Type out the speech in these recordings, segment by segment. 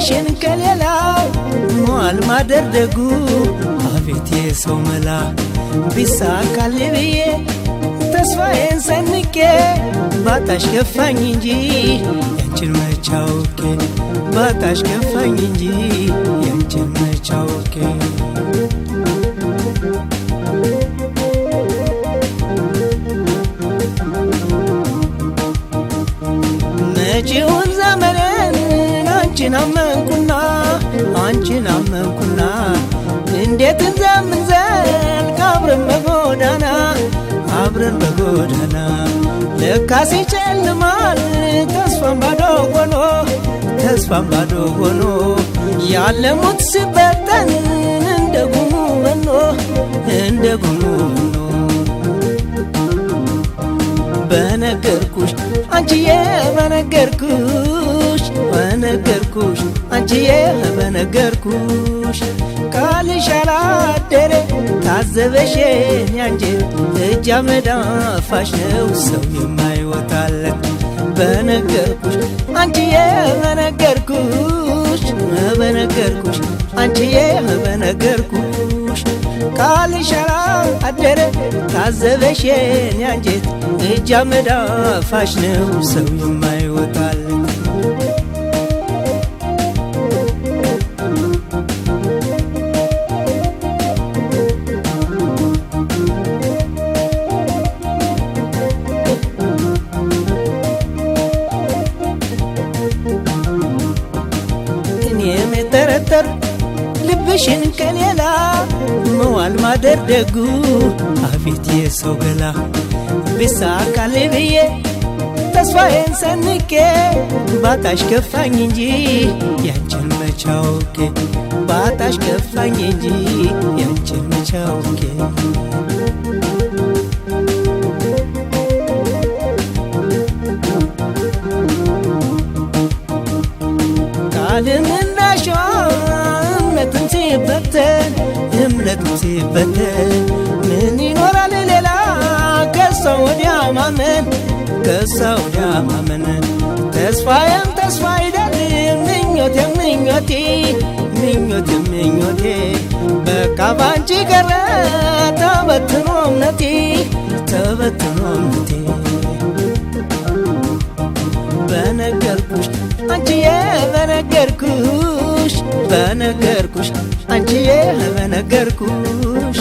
ልብሽን ከሌላው ሟል ማደር ደጉ አቤት የሰው መላ ቢሳካልኝ ብዬ ተስፋዬን ሰንቄ ባጣሽ ከፋኝ እንጂ ያንቺን መች አውቄ ባጣሽ ከፋኝ እንጂ ያንቺን መች አውቄ መጪውን ዘመኔን አንቺን አመንኩና እንዴት እንደምንዘልቅ አብረን በጎዳና ለካስ ይጨልማል ተስፋም ባዶ ሆኖ ያለሙት ሲበተን እንደ ጉሙ መኖ በነገርኩሽ አንቺዬ በነገርኩሽ አንቺዬ በነገርኩሽ ቃልሽ አላደረ ታዘበሽኝ አንጀት እጅ አመዳፋሽ ነው ሰው የማይወጣለት በነገርኩሽ አንቺዬ በነገርኩሽ አንቺዬ በነገርኩሽ ቃልሽ አላደረ ታዘበሽኝ አንጀት እጅ አመዳፋሽ ነው ሰው የማይወጣለት የምጠረጠር ልብሽን ከሌላ መዋል ማደር ደጉ አቤት የሰው ገላ ቢሳካልኝ ብዬ ተስፋዬን ሰንቄ ባጣሽ ከፋኝ እንጂ ያንቺን መች አውቄ ባጣሽ ከፋኝ እንጂ ያንቺን መች አውቄ ዓለምና ሸዋ እምነትም ሲበተን ምን ይኖራል ሌላ ከሰው ወዲያ ማመን ተስፋዬም ተስፋ አይደለም ምኞቴ በቃ ባንቺ ቀረ ተበትኖ እምነቴ በነገርኩሽ አንቺዬ በነገርኩሽ አንቺዬ በነገርኩሽ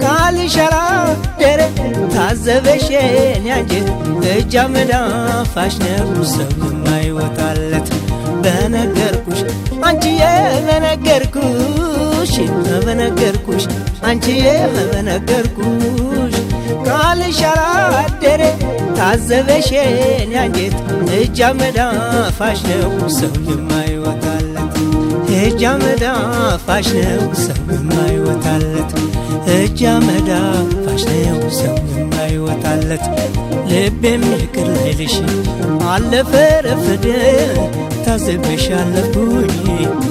ቃልሽ አላደረ ታዘበሽኝ አንጀት እጅ አመዳፋሽ ነው ሰው የማይወጣለት በነገርኩሽ አንቺዬ በነገርኩሽ አንቺዬ በነገርኩሽ ቃልሽ አላደረ ታዘበሽኝ አንጀት እጅ አመዳፋሽ ነው ሰው የማይወጣለት እጅ አመዳፋሽ ነው ሰው የማይወጣለት እጅ አመዳፋሽ ነው ሰው የማይወጣለት ልቤም ይቅር ላይልሽ አለፈ ረፈደ ታዘበሽ አለፍኩኝ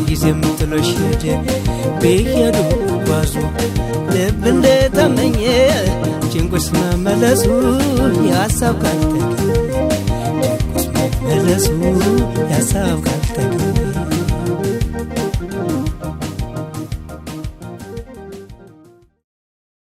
ጊዜም ጥሎሽ ሄደ ቢሄዱ ጓዙ ልብ እንደተመኘ ጭንቁስ መመለሱ ያሳብ ካልተገኘ ጭንቁስ መመለሱ ያሳብ